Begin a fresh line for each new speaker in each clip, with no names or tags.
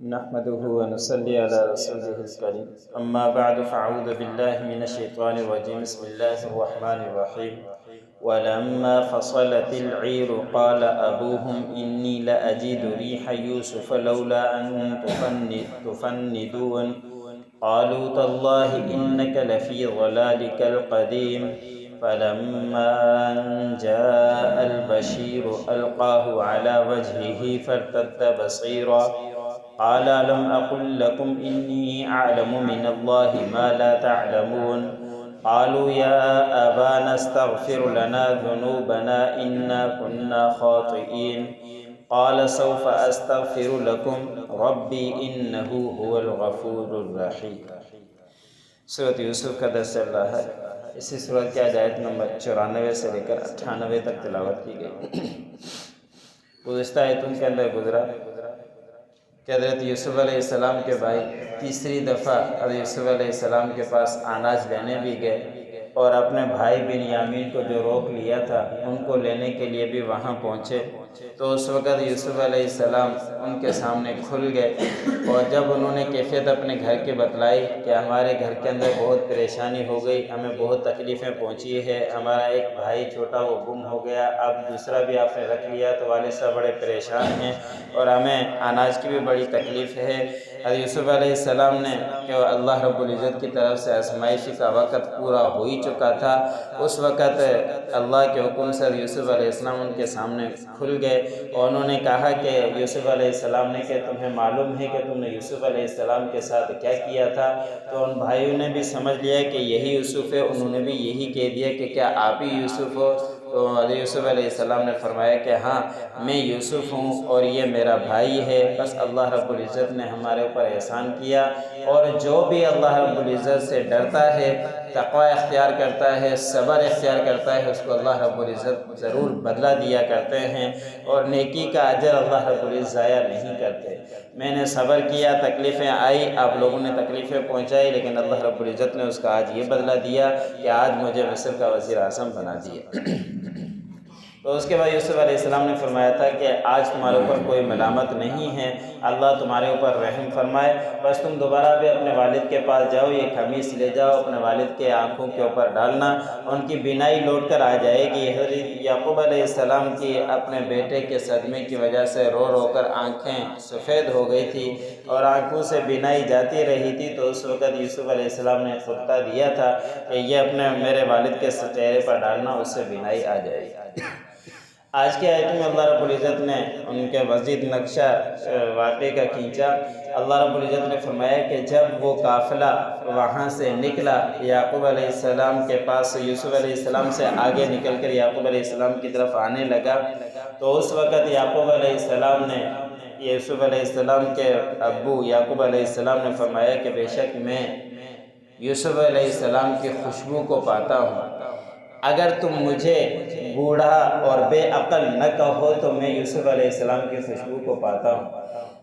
نحمده ونصلي على رسوله الكريم اما بعد فاعوذ بالله من الشيطان الرجيم بسم الله الرحمن الرحيم ولما فصلت العير قال أبوهم إني لأجد ريح يوسف لولا أن تفندون قالوا تالله إنك لفي ضلالك القديم فلما أن جاء البشير ألقاه على وجهه فارتد بصيرا قال ألم أقل لكم إني أعلم من الله ما لا تعلمون قالوا يا أبانا استغفر لنا ذنوبنا إنا كنا خاطئين قال سوف أستغفر لكم ربي إنه هو الغفور الرحيم۔ سورۃ یوسف کا درس چل رہا ہے۔ اسی سورت کی آیت نمبر 94 سے لے کر 98 تک تلاوت کی گئی۔ گزشتہ آیتوں کے اندر گزرا کہ حضرت یوسف علیہ السلام کے بھائی تیسری دفعہ حضرت یوسف علیہ السلام کے پاس اناج لینے بھی گئے اور اپنے بھائی بنیامین کو جو روک لیا تھا ان کو لینے کے لیے بھی وہاں پہنچے تو اس وقت یوسف علیہ السلام ان کے سامنے کھل گئے اور جب انہوں نے کیفیت اپنے گھر کی بتلائی کہ ہمارے گھر کے اندر بہت پریشانی ہو گئی، ہمیں بہت تکلیفیں پہنچی ہے، ہمارا ایک بھائی چھوٹا وہ گم ہو گیا، اب دوسرا بھی آپ نے رکھ لیا تو والد صاحب بڑے پریشان ہیں اور ہمیں اناج کی بھی بڑی تکلیف ہے۔ حضرت یوسف علیہ السلام نے کہ اللہ رب العزت کی طرف سے آزمائشی کا وقت پورا ہو ہی چکا تھا، اس وقت اللہ کے حکم سے یوسف علیہ السلام ان کے سامنے کھل گئے اور انہوں نے کہا کہ یوسف علیہ السلام نے کہ تمہیں معلوم ہے کہ تم نے یوسف علیہ السلام کے ساتھ کیا کیا تھا؟ تو ان بھائیوں نے بھی سمجھ لیا کہ یہی یوسف ہے، انہوں نے بھی یہی کہہ دیا کہ کیا آپ ہی یوسف ہو؟ تو حضرت یوسف علیہ السلام نے فرمایا کہ ہاں میں یوسف ہوں اور یہ میرا بھائی ہے، بس اللہ رب العزت نے ہمارے اوپر احسان کیا اور جو بھی اللہ رب العزت سے ڈرتا ہے، تقوی اختیار کرتا ہے، صبر اختیار کرتا ہے، اس کو اللہ رب العزت ضرور بدلہ دیا کرتے ہیں اور نیکی کا اجر اللہ رب العزت ضائع نہیں کرتے۔ میں نے صبر کیا، تکلیفیں آئی، آپ لوگوں نے تکلیفیں پہنچائی، لیکن اللہ رب العزت نے اس کا آج یہ بدلہ دیا کہ آج مجھے مصر کا وزیر اعظم بنا دیا۔ تو اس کے بعد یوسف علیہ السلام نے فرمایا تھا کہ آج تمہارے اوپر کوئی ملامت نہیں ہے، اللہ تمہارے اوپر رحم فرمائے، بس تم دوبارہ بھی اپنے والد کے پاس جاؤ، یہ قمیص لے جاؤ، اپنے والد کے آنکھوں کے اوپر ڈالنا، ان کی بینائی لوٹ کر آ جائے گی۔ حضرت یعقوب علیہ السلام کی اپنے بیٹے کے صدمے کی وجہ سے رو رو کر آنکھیں سفید ہو گئی تھی اور آنکھوں سے بینائی جاتی رہی تھی، تو اس وقت یوسف علیہ السلام نے خطبہ دیا تھا کہ یہ اپنے میرے والد کے چہرے پر ڈالنا، اس سے بینائی آ جائے گی۔ آج کے آیت میں اللہ رب العزت نے ان کے مزید نقشہ واقعے کا کھینچا۔ اللہ رب العزت نے فرمایا کہ جب وہ قافلہ وہاں سے نکلا یعقوب علیہ السلام کے پاس، یوسف علیہ السلام سے آگے نکل کر یعقوب علیہ السلام کی طرف آنے لگا، تو اس وقت یعقوب علیہ السلام نے یوسف علیہ السلام کے ابو یعقوب علیہ السلام نے فرمایا کہ بے شک میں یوسف علیہ السلام کی خوشبو کو پاتا ہوں، اگر تم مجھے بوڑھا اور بے عقل نہ کہو تو میں یوسف علیہ السلام کی خوشبو کو پاتا ہوں۔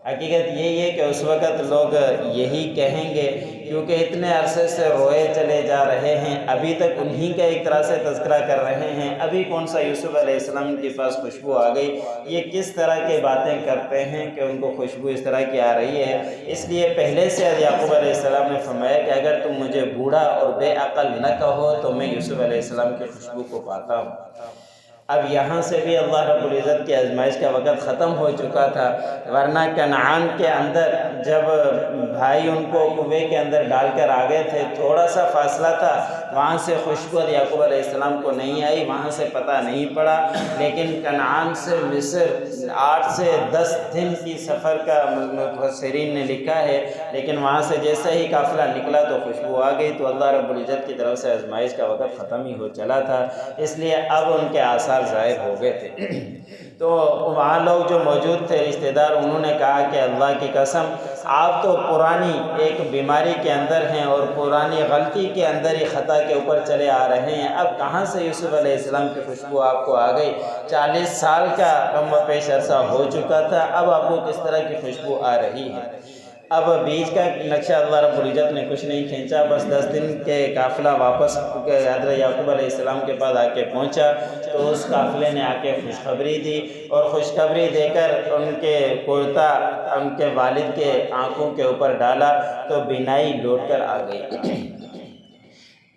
حقیقت یہی ہے کہ اس وقت لوگ یہی کہیں گے کیونکہ اتنے عرصے سے روئے چلے جا رہے ہیں، ابھی تک انہی کا ایک طرح سے تذکرہ کر رہے ہیں، ابھی کون سا یوسف علیہ السلام کے پاس خوشبو آ گئی، یہ کس طرح کی باتیں کرتے ہیں کہ ان کو خوشبو اس طرح کی آ رہی ہے۔ اس لیے پہلے سے یعقوب علیہ السلام نے فرمایا کہ اگر تم مجھے بوڑھا اور بے عقل نہ کہو تو میں یوسف علیہ السلام کی خوشبو کو پاتا ہوں۔ اب یہاں سے بھی اللہ رب العزت کی آزمائش کا وقت ختم ہو چکا تھا، ورنہ کنعان کے اندر جب بھائی ان کو کنویں کے اندر ڈال کر آ گئے تھے، تھوڑا سا فاصلہ تھا، وہاں سے خوشبو یعقوب علیہ السلام کو نہیں آئی، وہاں سے پتہ نہیں پڑا، لیکن کنعان سے مصر 8 سے 10 دن کی سفر کا مفسرین نے لکھا ہے، لیکن وہاں سے جیسے ہی قافلہ نکلا تو خوشبو آ گئی، تو اللہ رب العزت کی طرف سے آزمائش کا وقت ختم ہی ہو چلا تھا، اس لیے اب ان کے آثار ظاہر ہو گئے تھے۔ تو وہاں لوگ جو موجود تھے رشتہ دار، انہوں نے کہا کہ اللہ کی قسم آپ تو پرانی ایک بیماری کے اندر ہیں اور پرانی غلطی کے اندر ہی خطا کے اوپر چلے آ رہے ہیں، اب کہاں سے یوسف علیہ السلام کی خوشبو آپ کو آ گئی؟ 40 سال کا کم و پیش عرصہ ہو چکا تھا، اب آپ کو کس طرح کی خوشبو آ رہی ہے؟ اب بیچ کا نقشہ اللہ رب العزت نے کچھ نہیں کھینچا، بس 10 دن کے قافلہ واپس حضرت یعقوب علیہ السلام کے پاس آ کے پہنچا تو اس قافلے نے آ کے خوشخبری دی، اور خوشخبری دے کر ان کے کرتا ان کے والد کے آنکھوں کے اوپر ڈالا تو بینائی لوٹ کر آ گئی۔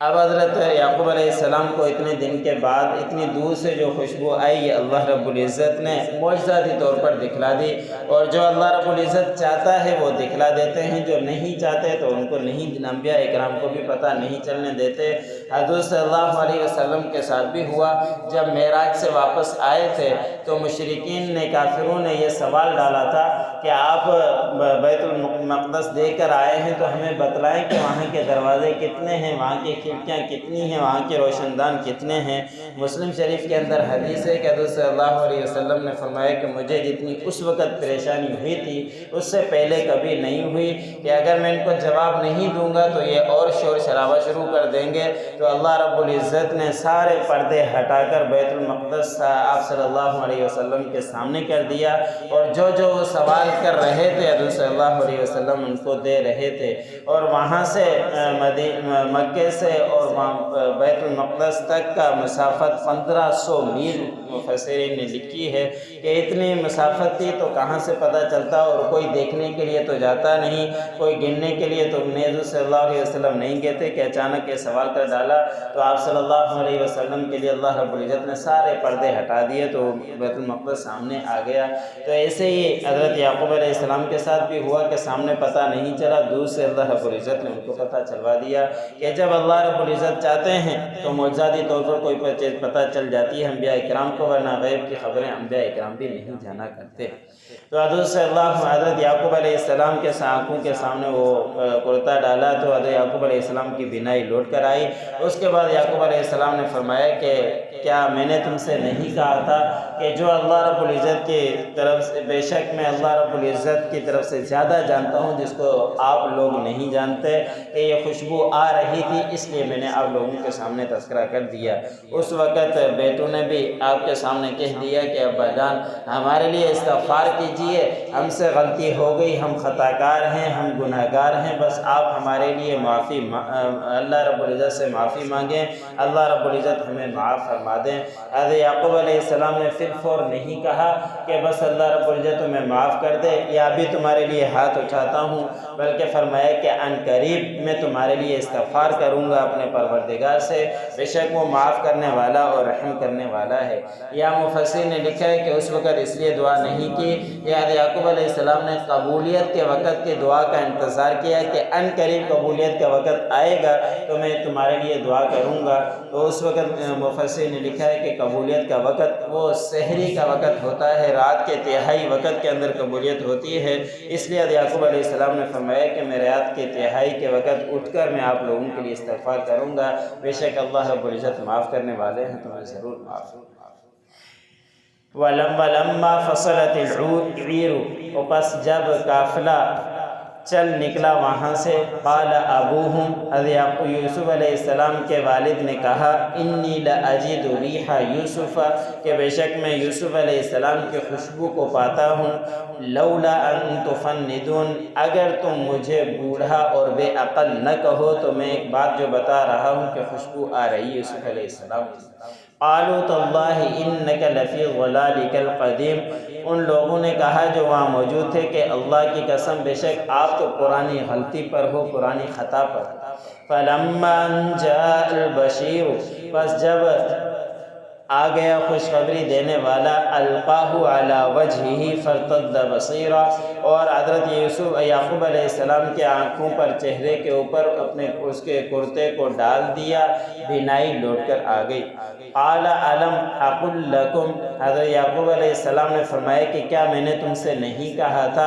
اب حضرت یعقوب علیہ السلام کو اتنے دن کے بعد اتنی دور سے جو خوشبو آئی، یہ اللہ رب العزت نے معجزاتی طور پر دکھلا دی، اور جو اللہ رب العزت چاہتا ہے وہ دکھلا دیتے ہیں، جو نہیں چاہتے تو ان کو نہیں، انبیاء اکرام کو بھی پتہ نہیں چلنے دیتے۔ حضور صلی اللہ علیہ وسلم کے ساتھ بھی ہوا، جب معراج سے واپس آئے تھے تو مشرکین نے، کافروں نے یہ سوال ڈالا تھا کہ آپ بیت المقدس دے کر آئے ہیں تو ہمیں بتلائیں کہ وہاں کے دروازے کتنے ہیں، وہاں کی کھڑکیاں کتنی ہیں، وہاں کے روشن دان کتنے ہیں۔ مسلم شریف کے اندر حدیث ہے کہ حضور صلی اللہ علیہ وسلم نے فرمایا کہ مجھے جتنی اس وقت پریشانی ہوئی تھی اس سے پہلے کبھی نہیں ہوئی، کہ اگر میں ان کو جواب نہیں دوں گا تو یہ اور شور شرابہ شروع کر دیں گے۔ تو اللہ رب العزت نے سارے پردے ہٹا کر بیت المقدس آپ صلی اللہ علیہ وسلم کے سامنے کر دیا، اور جو جو وہ سوال کر رہے تھے حضور صلی اللہ علیہ وسلم ان کو دے رہے تھے، اور وہاں سے مکے سے اور بیت المقدس تک کا مسافت 1500 میل مفسرین نے لکھی ہے کہ اتنی مسافت تھی تو کہاں سے پتہ چلتا، اور کوئی دیکھنے کے لیے تو جاتا نہیں، کوئی گننے کے لیے تو حضور صلی اللہ علیہ وسلم نہیں گئے تھے کہ اچانک یہ سوال کر ڈالا تو آپ صلی اللہ علیہ وسلم کے لیے اللہ رب العزت نے سارے پردے ہٹا دیے تو بیت المقدس سامنے آ گیا۔ تو ایسے ہی حضرت یعقوب علیہ السلام کے ساتھ بھی ہوا کہ سامنے پتہ نہیں چلا، دور سے اللہ رب العزت نے ان کو پتہ چلوا دیا کہ جب اللہ رب العزت چاہتے ہیں تو معجزاتی طور پر کوئی چیز پتہ چل جاتی ہے انبیاء اکرام کو، ورنہ غیب کی خبریں انبیاء اکرام بھی نہیں جانا کرتے۔ تو حضرت یعقوب علیہ السلام کے آنکھوں کے سامنے وہ کرتا ڈالا تو حضرت یعقوب علیہ السلام کی بینائی لوٹ کر آئی۔ اس کے بعد یعقوب علیہ السلام نے فرمایا کہ کیا میں نے تم سے نہیں کہا تھا کہ جو اللہ رب العزت کی طرف سے، بے شک میں اللہ رب العزت کی طرف سے زیادہ جانتا ہوں جس کو آپ لوگ نہیں جانتے، کہ یہ خوشبو آ رہی تھی اس لیے میں نے آپ لوگوں کے سامنے تذکرہ کر دیا۔ اس وقت بیٹوں نے بھی آپ کے سامنے کہہ دیا کہ ابا جان ہمارے لیے استغفار کیجئے، ہم سے غلطی ہو گئی، ہم خطا کار ہیں، ہم گناہ گار ہیں، بس آپ ہمارے لیے اللہ رب العزت سے معافی مانگیں، اللہ رب العزت ہمیں معاف فرما دیں۔ حضرت یعقوب علیہ السلام نے فی الفور نہیں کہا کہ بس اللہ رب العزت تمہیں معاف کر دے یا ابھی تمہارے لیے ہاتھ اٹھاتا ہوں، بلکہ فرمایا کہ ان قریب میں تمہارے لیے استغفار کروں گا اپنے پروردگار سے، بے شک وہ معاف کرنے والا اور رحم کرنے والا ہے۔ یا مفسر نے لکھا ہے کہ اس وقت اس لیے دعا نہیں کی، حضرت یعقوب علیہ السلام نے قبولیت کے وقت کی دعا کا انتظار کیا کہ ان قریب قبولیت کا وقت آئے گا تو میں تمہارے لیے دعا کروں گا۔ تو اس وقت مفسر نے لکھا ہے کہ قبولیت کا وقت وہ سحری کا وقت ہوتا ہے، رات کے تہائی وقت کے اندر قبولیت ہوتی ہے، اس لیے حضرت یعقوب علیہ السلام نے فرمایا کہ میں رات کے تہائی کے وقت اٹھ کر میں آپ لوگوں کے لیے استغفار کروں گا، بے شک اللہ رب العزت معاف کرنے والے ہیں، تمہیں ضرور معاف۔ وَلَمَّا فَصَلَتِ الْعِيرُ، پس جب قافلہ چل نکلا وہاں سے، قال ابوہم، حضرت یوسف علیہ السلام کے والد نے کہا، انی لأجد ریح یوسف، کہ بے شک میں یوسف علیہ السلام کی خوشبو کو پاتا ہوں، لولا ان تفندون، اگر تم مجھے بوڑھا اور بے عقل نہ کہو تو میں ایک بات جو بتا رہا ہوں کہ خوشبو آ رہی ہے یوسف علیہ السلام کی۔ قالوا تاللہ انک لفی ضلالک القدیم، ان لوگوں نے کہا جو وہاں موجود تھے کہ اللہ کی قسم بے شک آپ تو پرانی غلطی پر ہو، پرانی خطا پر۔ فلما جاء البشیر، پس جب آ گیا خوشخبری دینے والا، القاہ علی وجہہ فارتد بصیرا، اور حضرت یعقوب علیہ السلام کے آنکھوں پر، چہرے کے اوپر اپنے اس کے کرتے کو ڈال دیا، بینائی لوٹ کر آ گئی۔ قال الم اقل لکم، حضرت یعقوب علیہ السلام نے فرمایا کہ کیا میں نے تم سے نہیں کہا تھا،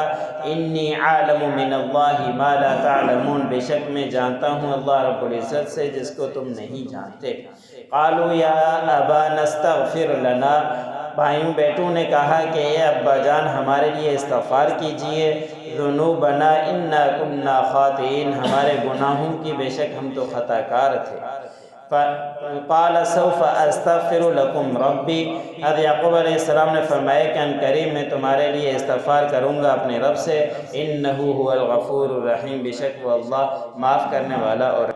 انی عالم من اللہ ما لا تعلمون، بے شک میں جانتا ہوں اللہ رب العزت سے جس کو تم نہیں جانتے۔ قالوا یا ابانا استغفر لنا، بھائیوں بیٹوں نے کہا کہ اے ابا جان ہمارے لیے استغفار کیجئے، ذنوبنا انا کنا خاطئین، ہمارے گناہوں کی بے شک ہم تو خطا کار تھے۔ قال سوف استغفر لکم ربی، حضرت یعقوب علیہ السلام نے فرمایا کہ ان قریب میں تمہارے لیے استغفار کروں گا اپنے رب سے، انہ هو الغفور الرحیم، بے شک وہ اللہ معاف کرنے والا اور